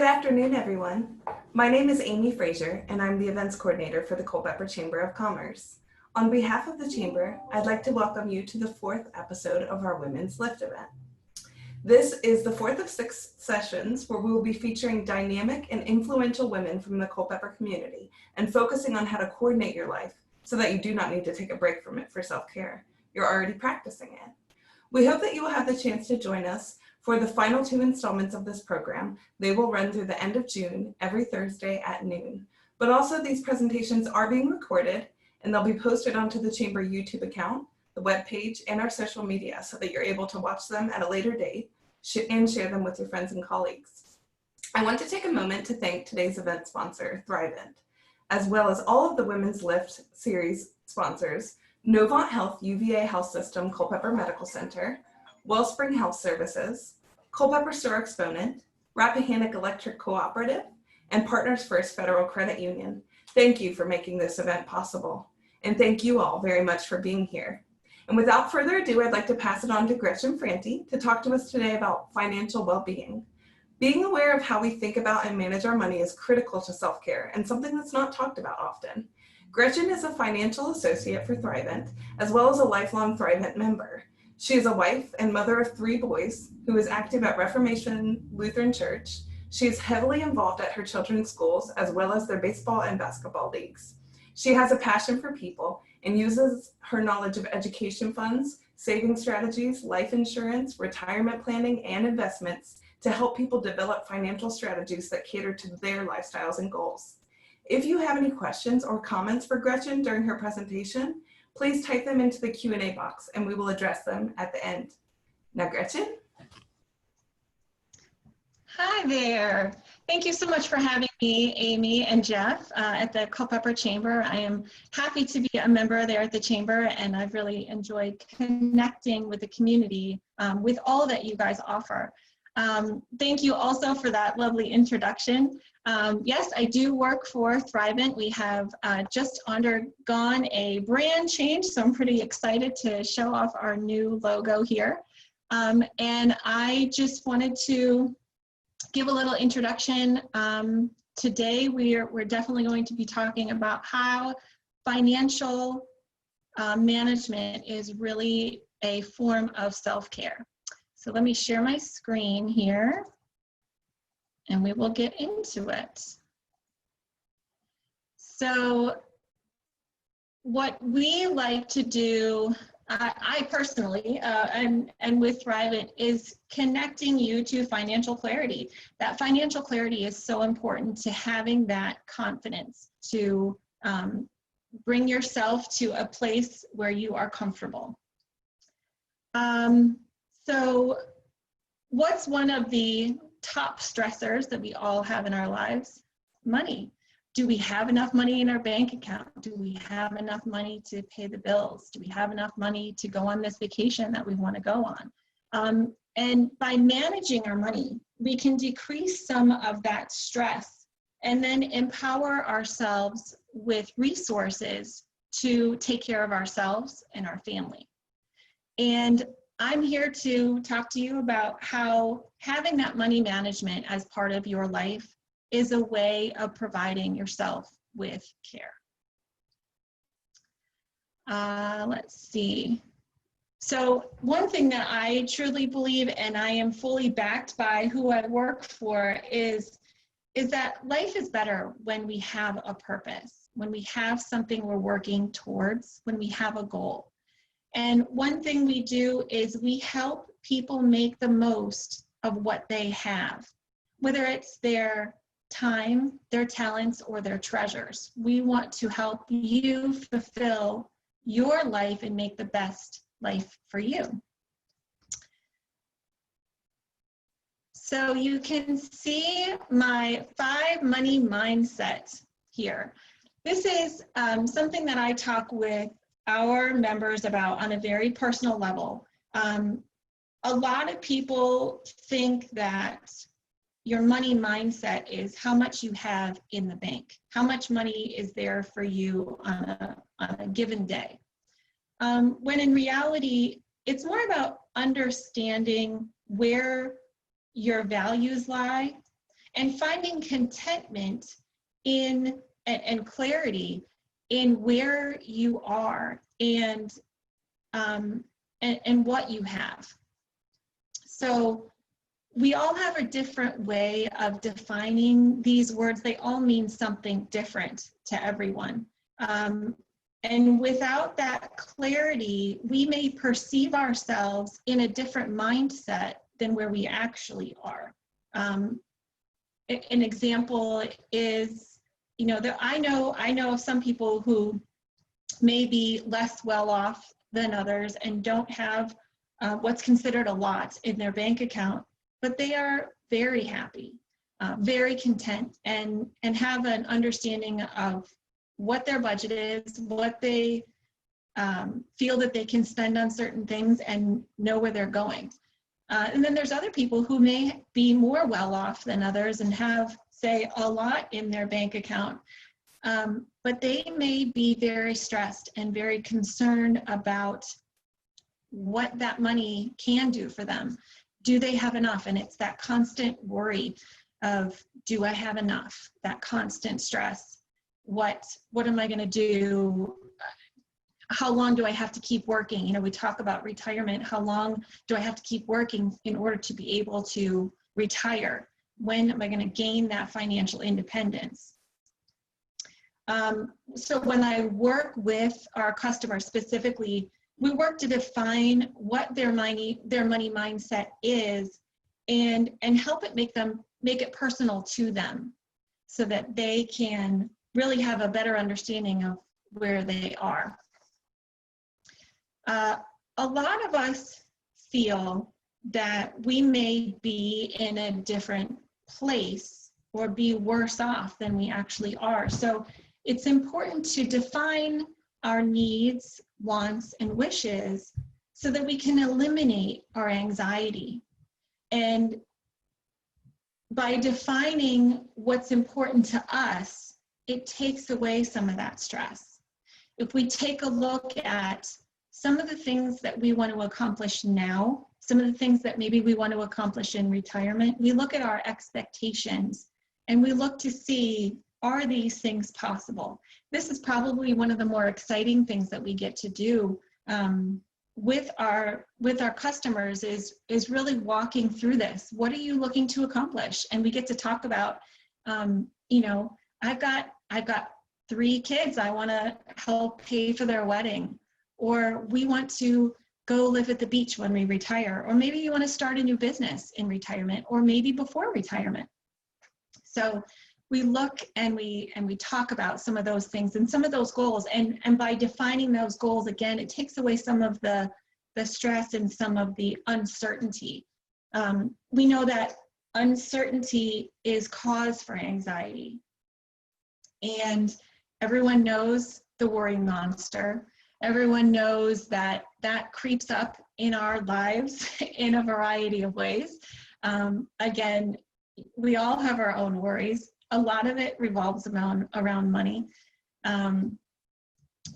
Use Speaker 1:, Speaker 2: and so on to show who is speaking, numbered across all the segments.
Speaker 1: Good afternoon, everyone. My name is Amy Frazier, and I'm the events coordinator for the Culpeper Chamber of Commerce. On behalf of the Chamber, I'd like to welcome you to the fourth episode of our Women's Lift event. This is the fourth of 6 sessions where we will be featuring dynamic and influential women from the Culpeper community and focusing on how to coordinate your life so that you do not need to take a break from it for self-care. You're already practicing it. We hope that you will have the chance to join us for the final 2 installments of this program. They will run through the end of June, every Thursday at noon. But also these presentations are being recorded and they'll be posted onto the Chamber YouTube account, the webpage, and our social media so that you're able to watch them at a later date and share them with your friends and colleagues. I want to take a moment to thank today's event sponsor, thrivent, as well as all of the Women's Lift series sponsors, Novant Health UVA Health System Culpeper Medical Center, Wellspring Health Services, Culpeper Store Exponent, Rappahannock Electric Cooperative, and Partners First Federal Credit Union. Thank you for making this event possible. And thank you all very much for being here. And without further ado, I'd like to pass it on to Gretchen Franti to talk to us today about financial well-being. Being aware of how we think about and manage our money is critical to self-care and something that's not talked about often. Gretchen is a financial associate for Thrivent, as well as a lifelong Thrivent member. She is a wife and mother of 3 boys who is active at Reformation Lutheran Church. She is heavily involved at her children's schools as well as their baseball and basketball leagues. She has a passion for people and uses her knowledge of education funds, saving strategies, life insurance, retirement planning, and investments to help people develop financial strategies that cater to their lifestyles and goals. If you have any questions or comments for Gretchen during her presentation, please type them into the Q&A box and we will address them at the end. Now, Gretchen.
Speaker 2: Hi there. Thank you so much for having me, Amy and Jeff, at the Culpeper Chamber. I am happy to be a member there at the Chamber, and I've really enjoyed connecting with the community with all that you guys offer. Thank you also for that lovely introduction. Yes, I do work for Thrivent. We have just undergone a brand change, so I'm pretty excited to show off our new logo here. And I just wanted to give a little introduction. Today, we're definitely going to be talking about how financial management is really a form of self-care. So let me share my screen here, and we will get into it. So what we like to do, I personally, and with Thrivent, is connecting you to financial clarity. That financial clarity is so important to having that confidence to bring yourself to a place where you are comfortable. So what's one of the top stressors that we all have in our lives? Money. Do we have enough money in our bank account? Do we have enough money to pay the bills? Do we have enough money to go on this vacation that we want to go on? And by managing our money, we can decrease some of that stress and then empower ourselves with resources to take care of ourselves and our family. And I'm here to talk to you about how having that money management as part of your life is a way of providing yourself with care. Let's see. So one thing that I truly believe, and I am fully backed by who I work for, is that life is better when we have a purpose, when we have something we're working towards, when we have a goal. And one thing we do is we help people make the most of what they have, whether it's their time, their talents, or their treasures. We want to help you fulfill your life and make the best life for you. So you can see my 5 money mindset here. This is something that I talk with our members about on a very personal level. A lot of people think that your money mindset is how much you have in the bank, how much money is there for you on a given day. When in reality, it's more about understanding where your values lie and finding contentment in and clarity in where you are and what you have. So we all have a different way of defining these words. They all mean something different to everyone. And without that clarity, we may perceive ourselves in a different mindset than where we actually are. An example is, I know of some people who may be less well off than others and don't have what's considered a lot in their bank account, but they are very happy, very content, and have an understanding of what their budget is, what they feel that they can spend on certain things, and know where they're going. And then there's other people who may be more well off than others and have, say, a lot in their bank account, but they may be very stressed and very concerned about what that money can do for them. Do they have enough? And it's that constant worry of, do I have enough? That constant stress. What am I going to do? How long do I have to keep working? We talk about retirement. How long do I have to keep working in order to be able to retire? When am I going to gain that financial independence? So when I work with our customers specifically, we work to define what their money mindset is and help it make it personal to them so that they can really have a better understanding of where they are. A lot of us feel that we may be in a different place or be worse off than we actually are. So it's important to define our needs, wants, and wishes so that we can eliminate our anxiety. And by defining what's important to us, it takes away some of that stress. If we take a look at some of the things that we want to accomplish now, some of the things that maybe we want to accomplish in retirement, we look at our expectations and we look to see, are these things possible? This is probably one of the more exciting things that we get to do with our customers is really walking through this. What are you looking to accomplish? And we get to talk about, I've got 3 kids. I want to help pay for their wedding, or we want to go live at the beach when we retire, or maybe you want to start a new business in retirement, or maybe before retirement. So we look and we talk about some of those things and some of those goals, and by defining those goals, again, it takes away some of the stress and some of the uncertainty. We know that uncertainty is cause for anxiety, and everyone knows the worry monster. Everyone knows that creeps up in our lives in a variety of ways. Again, we all have our own worries. A lot of it revolves around money,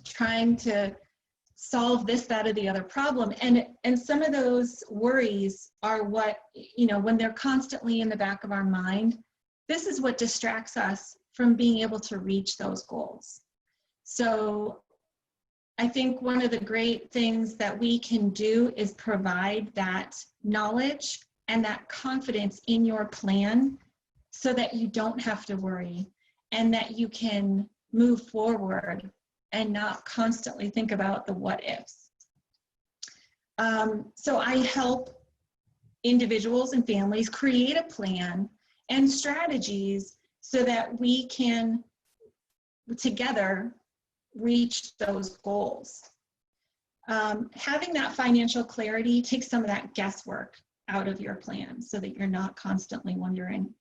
Speaker 2: trying to solve this, that, or the other problem. And some of those worries are what, when they're constantly in the back of our mind, this is what distracts us from being able to reach those goals. So I think one of the great things that we can do is provide that knowledge and that confidence in your plan so that you don't have to worry and that you can move forward and not constantly think about the what ifs. So I help individuals and families create a plan and strategies so that we can together reach those goals. Having that financial clarity takes some of that guesswork out of your plan so that you're not constantly wondering.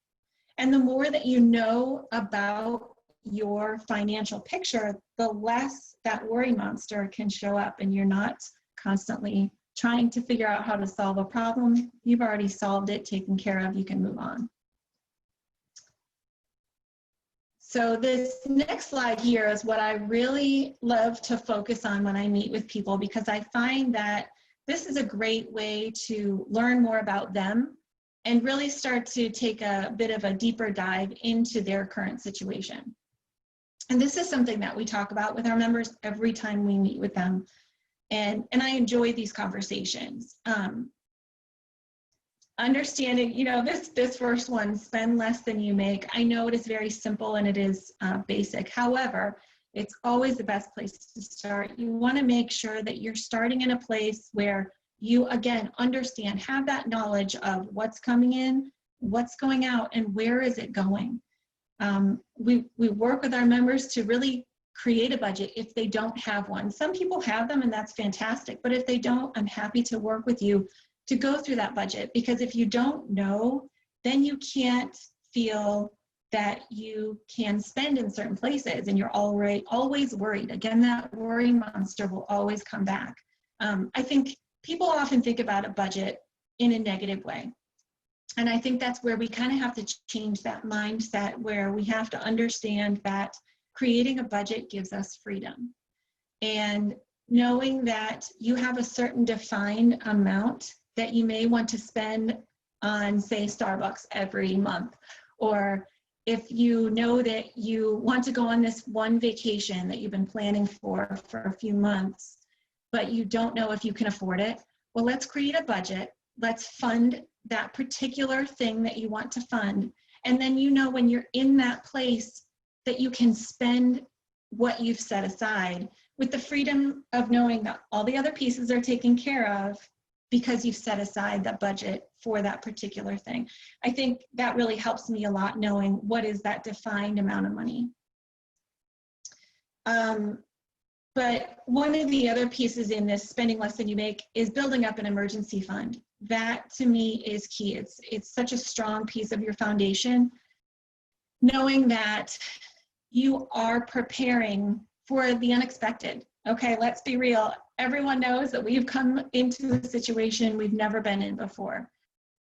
Speaker 2: And the more that you know about your financial picture, the less that worry monster can show up, and you're not constantly trying to figure out how to solve a problem. You've already solved it, taken care of, you can move on. So this next slide here is what I really love to focus on when I meet with people, because I find that this is a great way to learn more about them and really start to take a bit of a deeper dive into their current situation. And this is something that we talk about with our members every time we meet with them. And I enjoy these conversations. Understanding, this first one, spend less than you make. I know it is very simple and it is basic. However, it's always the best place to start. You want to make sure that you're starting in a place where you, again, understand, have that knowledge of what's coming in, what's going out, and where is it going. We work with our members to really create a budget if they don't have one. Some people have them and that's fantastic, but if they don't, I'm happy to work with you to go through that budget, because if you don't know, then you can't feel that you can spend in certain places and you're always worried. Again, that worry monster will always come back. I think people often think about a budget in a negative way. And I think that's where we kind of have to change that mindset, where we have to understand that creating a budget gives us freedom. And knowing that you have a certain defined amount that you may want to spend on, say, Starbucks every month, or if you know that you want to go on this one vacation that you've been planning for a few months, but you don't know if you can afford it, well, let's create a budget. Let's fund that particular thing that you want to fund. And then when you're in that place that you can spend what you've set aside with the freedom of knowing that all the other pieces are taken care of because you've set aside that budget for that particular thing. I think that really helps me a lot, knowing what is that defined amount of money. But one of the other pieces in this spending less than you make is building up an emergency fund. That to me is key. It's such a strong piece of your foundation, knowing that you are preparing for the unexpected. Okay, let's be real. Everyone knows that we've come into a situation we've never been in before.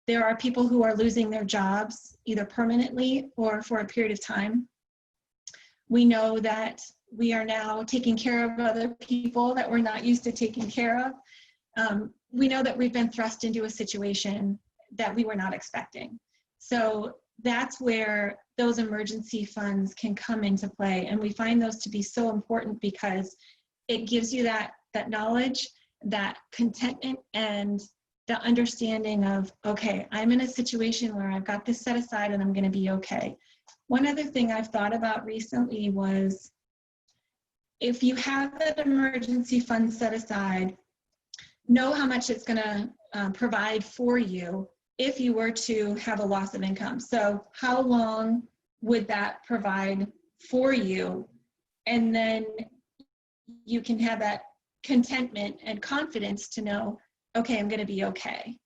Speaker 2: There are people who are losing their jobs either permanently or for a period of time. We know that we are now taking care of other people that we're not used to taking care of. We know that we've been thrust into a situation that we were not expecting. So that's where those emergency funds can come into play. And we find those to be so important because it gives you that knowledge, that contentment, and the understanding of, okay, I'm in a situation where I've got this set aside and I'm going to be okay. One other thing I've thought about recently was, if you have that emergency fund set aside, know how much it's going to provide for you if you were to have a loss of income. So how long would that provide for you? And then you can have that contentment and confidence to know, okay, I'm going to be okay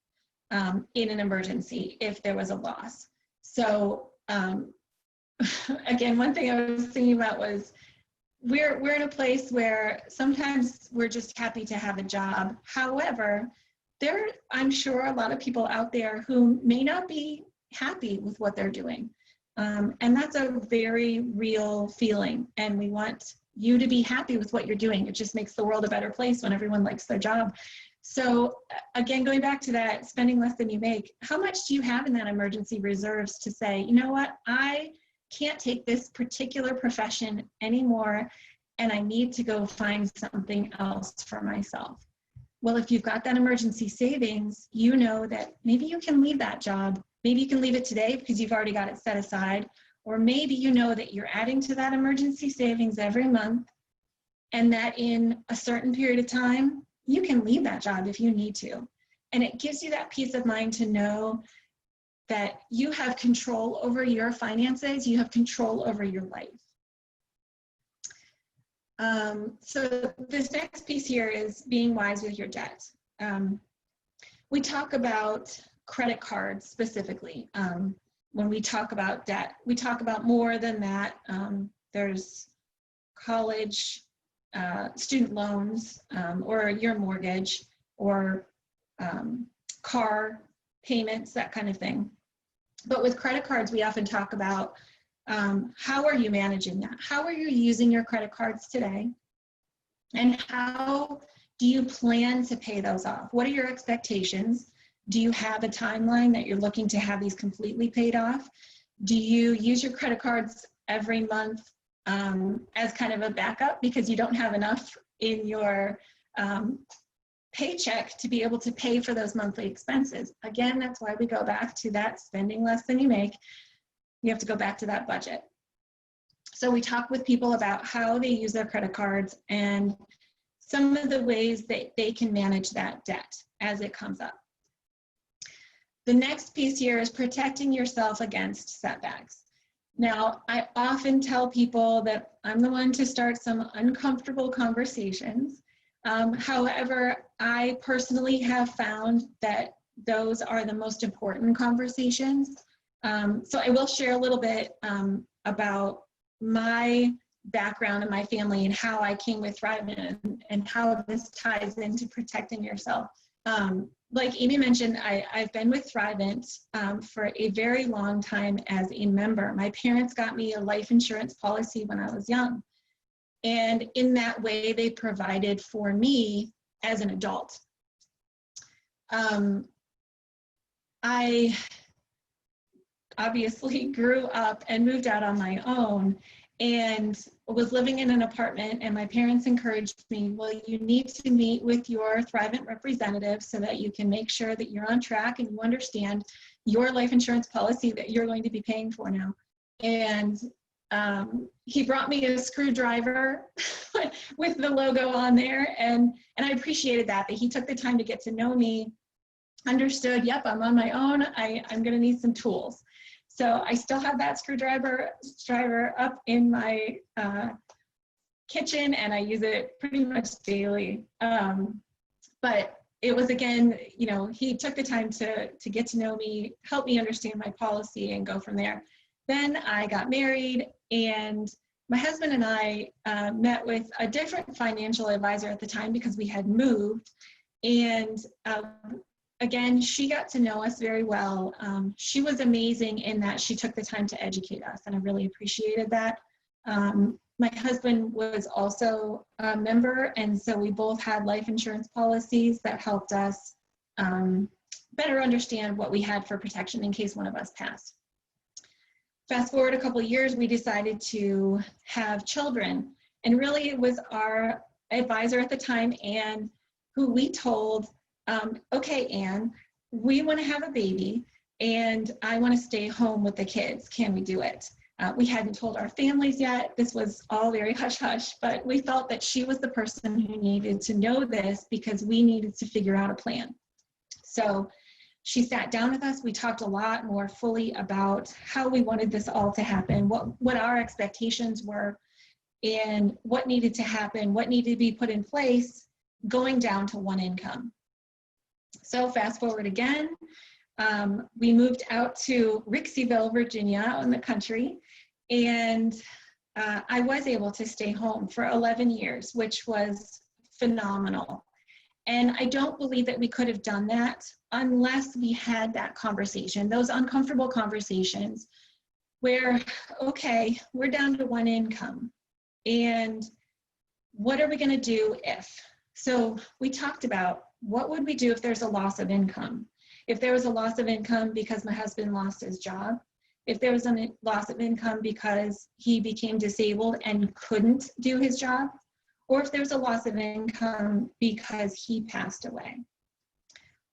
Speaker 2: in an emergency if there was a loss. So again, one thing I was thinking about was, we're in a place where sometimes we're just happy to have a job. However, I'm sure a lot of people out there who may not be happy with what they're doing. And that's a very real feeling. And we want you to be happy with what you're doing. It just makes the world a better place when everyone likes their job. So again, going back to that spending less than you make, how much do you have in that emergency reserves to say, you know what, I can't take this particular profession anymore, and I need to go find something else for myself. Well, if you've got that emergency savings, you know that maybe you can leave that job. Maybe you can leave it today because you've already got it set aside, or maybe you know that you're adding to that emergency savings every month, and that in a certain period of time, you can leave that job if you need to. And it gives you that peace of mind to know that you have control over your finances, you have control over your life. So this next piece here is being wise with your debt. We talk about credit cards specifically. When we talk about debt, we talk about more than that. There's college, student loans, or your mortgage, or car payments, that kind of thing. But with credit cards, we often talk about how are you managing that? How are you using your credit cards today? And how do you plan to pay those off? What are your expectations? Do you have a timeline that you're looking to have these completely paid off? Do you use your credit cards every month as kind of a backup because you don't have enough in your paycheck to be able to pay for those monthly expenses? Again, that's why we go back to that spending less than you make. You have to go back to that budget. So we talk with people about how they use their credit cards and some of the ways that they can manage that debt as it comes up. The next piece here is protecting yourself against setbacks. Now, I often tell people that I'm the one to start some uncomfortable conversations. However, I personally have found that those are the most important conversations. So I will share a little bit about my background and my family and how I came with thrivent and how this ties into protecting yourself. Like Amy mentioned, I've been with thrivent for a very long time as a member. My parents got me a life insurance policy when I was young. And in that way, they provided for me as an adult. I obviously grew up and moved out on my own and was living in an apartment, and my parents encouraged me, well, you need to meet with your thrivent representative so that you can make sure that you're on track and you understand your life insurance policy that you're going to be paying for now. And he brought me a screwdriver with the logo on there, and I appreciated that he took the time to get to know me, understood, yep, I'm on my own, I'm gonna need some tools. So I still have that screwdriver up in my kitchen, and I use it pretty much daily. But it was, again, you know, he took the time to get to know me, help me understand my policy, and go from there. Then I got married, and my husband and I met with a different financial advisor at the time because we had moved. And again, she got to know us very well. She was amazing in that she took the time to educate us, and I really appreciated that. My husband was also a member, and so we both had life insurance policies that helped us better understand what we had for protection in case one of us passed. Fast forward a couple of years, we decided to have children, and really it was our advisor at the time, Anne, who we told, okay, Anne, we want to have a baby and I want to stay home with the kids. Can we do it? We hadn't told our families yet. This was all very hush-hush, but we felt that she was the person who needed to know this because we needed to figure out a plan. So she sat down with us. We talked a lot more fully about how we wanted this all to happen, what our expectations were, and what needed to happen, what needed to be put in place, going down to one income. So fast forward again, we moved out to Rixieville, Virginia, out in the country, and I was able to stay home for 11 years, which was phenomenal. And I don't believe that we could have done that unless we had that conversation, those uncomfortable conversations where, okay, we're down to one income, and what are we going to do if? So we talked about, what would we do if there's a loss of income? If there was a loss of income because my husband lost his job, if there was a loss of income because he became disabled and couldn't do his job, or if there's a loss of income because he passed away,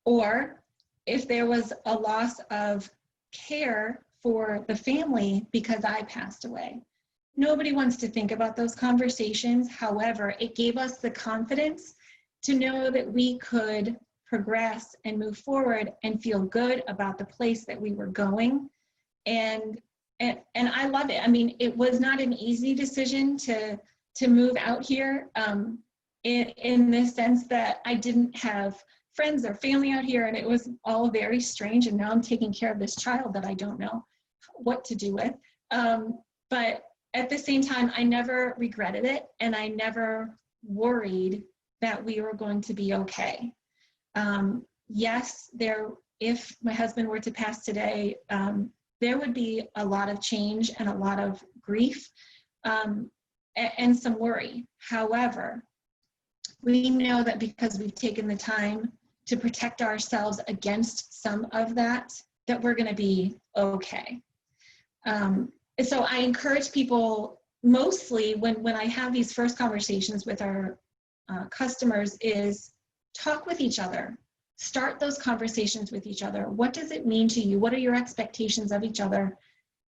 Speaker 2: or if there was a loss of care for the family because I passed away. Nobody wants to think about those conversations. However, it gave us the confidence to know that we could progress and move forward and feel good about the place that we were going. And I love it. I mean, it was not an easy decision to move out here in the sense that I didn't have friends or family out here, and it was all very strange. And now I'm taking care of this child that I don't know what to do with. But at the same time, I never regretted it, and I never worried that we were going to be okay. Yes, if my husband were to pass today, there would be a lot of change and a lot of grief and some worry. However, we know that because we've taken the time to protect ourselves against some of that, that we're going to be okay. And so I encourage people, mostly when I have these first conversations with our customers, is talk with each other. Start those conversations with each other. What does it mean to you? What are your expectations of each other?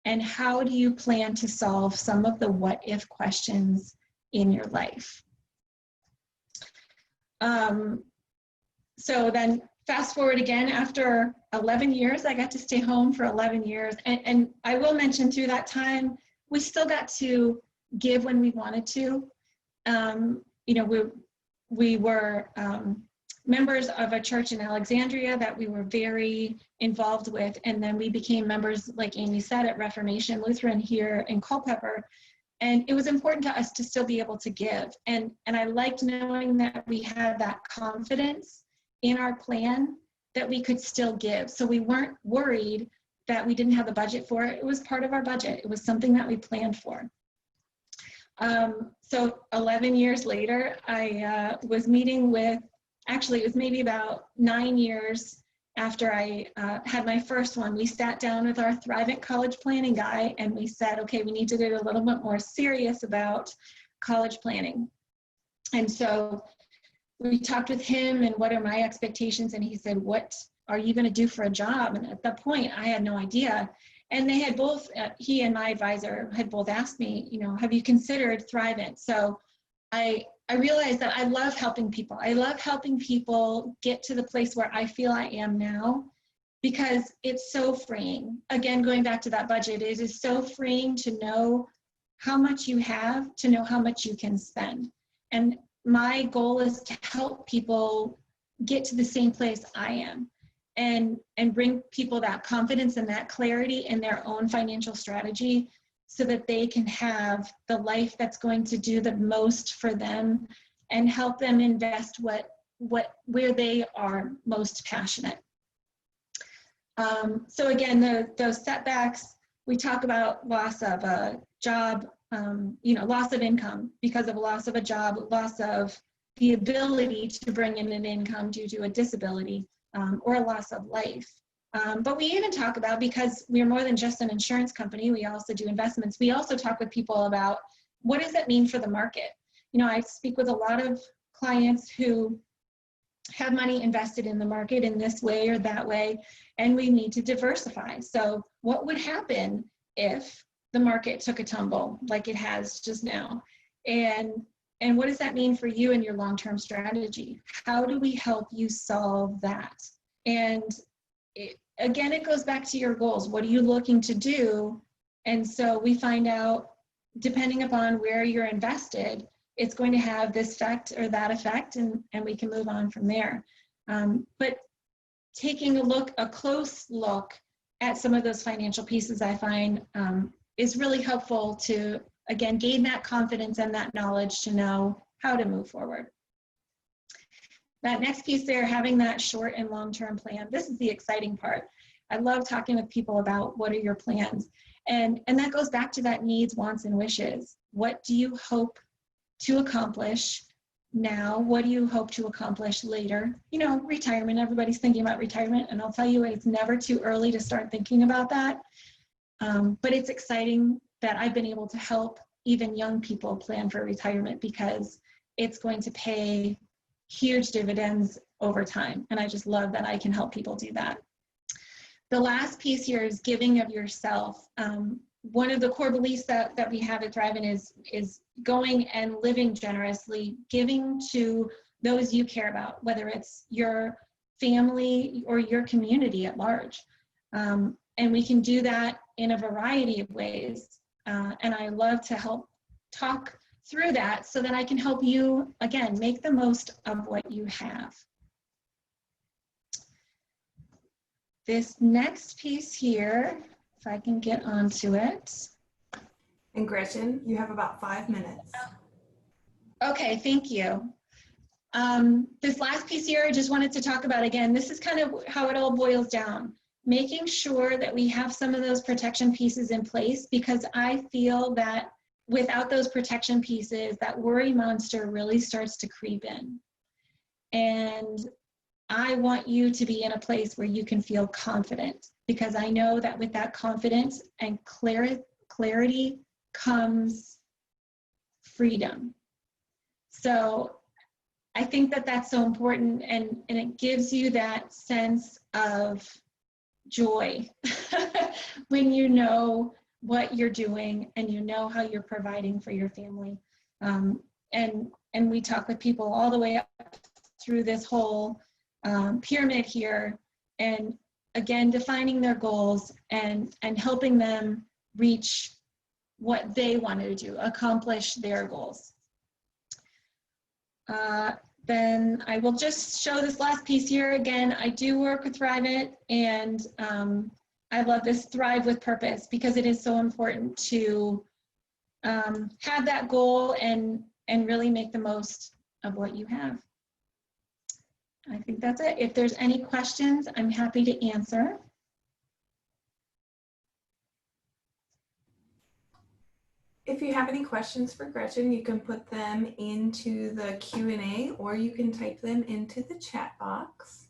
Speaker 2: And how do you plan to solve some of the what if questions in your life? So then fast forward again, after 11 years, I got to stay home for 11 years. And I will mention through that time, we still got to give when we wanted to. You know, we were members of a church in Alexandria that we were very involved with. And then we became members, like Amy said, at Reformation Lutheran here in Culpeper. And it was important to us to still be able to give. And I liked knowing that we had that confidence in our plan that we could still give. So we weren't worried that we didn't have the budget for it. It was part of our budget. It was something that we planned for. So 11 years later, I was meeting with, actually it was maybe about 9 years after I had my first one. We sat down with our thrivent college planning guy and we said, okay, we need to get a little bit more serious about college planning. And so we talked with him and what are my expectations, and he said, what are you going to do for a job? And at that point I had no idea. And they had both, he and my advisor had both asked me, you know, have you considered thrivent? So I realized that I love helping people. I love helping people get to the place where I feel I am now, because it's so freeing. Again, going back to that budget, it is so freeing to know how much you have, to know how much you can spend. And my goal is to help people get to the same place I am, and bring people that confidence and that clarity in their own financial strategy, so that they can have the life that's going to do the most for them and help them invest where they are most passionate. So again, those setbacks, we talk about loss of a job, you know, loss of income because of a loss of a job, loss of the ability to bring in an income due to a disability, or a loss of life. But we even talk about, because we're more than just an insurance company, we also do investments. We also talk with people about, what does that mean for the market? You know, I speak with a lot of clients who have money invested in the market in this way or that way, and we need to diversify. So what would happen if the market took a tumble like it has just now? And what does that mean for you and your long-term strategy? How do we help you solve that? And again, it goes back to your goals. What are you looking to do? And so we find out, depending upon where you're invested, it's going to have this effect or that effect, and we can move on from there. But taking a close look at some of those financial pieces, I find is really helpful to, again, gain that confidence and that knowledge to know how to move forward. That next piece there, having that short and long-term plan, this is the exciting part. I love talking with people about, what are your plans? And that goes back to that needs, wants, and wishes. What do you hope to accomplish now? What do you hope to accomplish later? You know, retirement, everybody's thinking about retirement, and I'll tell you, it's never too early to start thinking about that. But it's exciting that I've been able to help even young people plan for retirement, because it's going to pay huge dividends over time. And I just love that I can help people do that. The last piece here is giving of yourself. One of the core beliefs that we have at thrivent is going and living generously, giving to those you care about, whether it's your family or your community at large. And we can do that in a variety of ways. And I love to help talk through that so that I can help you, again, make the most of what you have. This next piece here, if I can get onto it.
Speaker 1: And Gretchen, you have about 5 minutes.
Speaker 2: Okay, thank you. This last piece here, I just wanted to talk about, again, this is kind of how it all boils down. Making sure that we have some of those protection pieces in place, because I feel that without those protection pieces, that worry monster really starts to creep in. And I want you to be in a place where you can feel confident, because I know that with that confidence and clarity comes freedom. So I think that that's so important, and it gives you that sense of joy when you know what you're doing and you know how you're providing for your family. And we talk with people all the way up through this whole pyramid here, and again, defining their goals and helping them reach what they want to do, accomplish their goals. Then I will just show this last piece here. Again, I do work with thrivent, and I love this Thrive with Purpose, because it is so important to have that goal and really make the most of what you have. I think that's it. If there's any questions, I'm happy to answer.
Speaker 1: If you have any questions for Gretchen, you can put them into the Q&A, or you can type them into the chat box.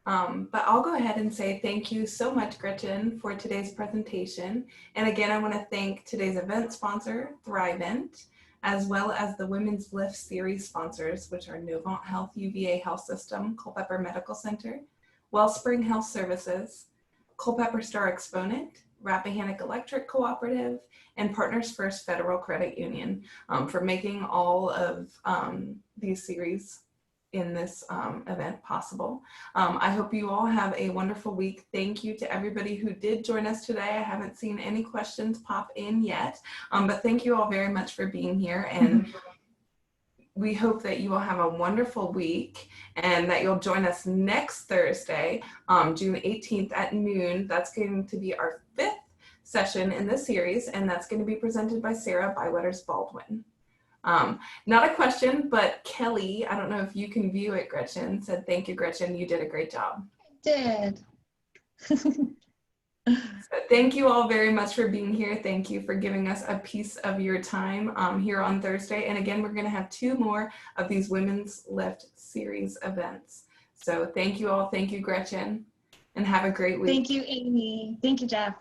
Speaker 1: But I'll go ahead and say thank you so much, Gretchen, for today's presentation. And again, I want to thank today's event sponsor, thrivent, as well as the Women's Lift series sponsors, which are Novant Health UVA Health System, Culpeper Medical Center, Wellspring Health Services, Culpeper Star Exponent, Rappahannock Electric Cooperative, and Partners First Federal Credit Union for making all of these series in this event possible. I hope you all have a wonderful week. Thank you to everybody who did join us today. I haven't seen any questions pop in yet, but thank you all very much for being here. And we hope that you will have a wonderful week and that you'll join us next Thursday, June 18th at noon. That's going to be our 5th session in this series, and that's going to be presented by Sarah Bywetters Baldwin. Not a question, but Kelly, I don't know if you can view it, Gretchen, said, thank you, Gretchen. You did a great job.
Speaker 2: I did.
Speaker 1: So thank you all very much for being here. Thank you for giving us a piece of your time here on Thursday. And again, we're going to have 2 more of these Women's Lift series events. So thank you all. Thank you, Gretchen, and have a great week.
Speaker 2: Thank you, Amy. Thank you, Jeff.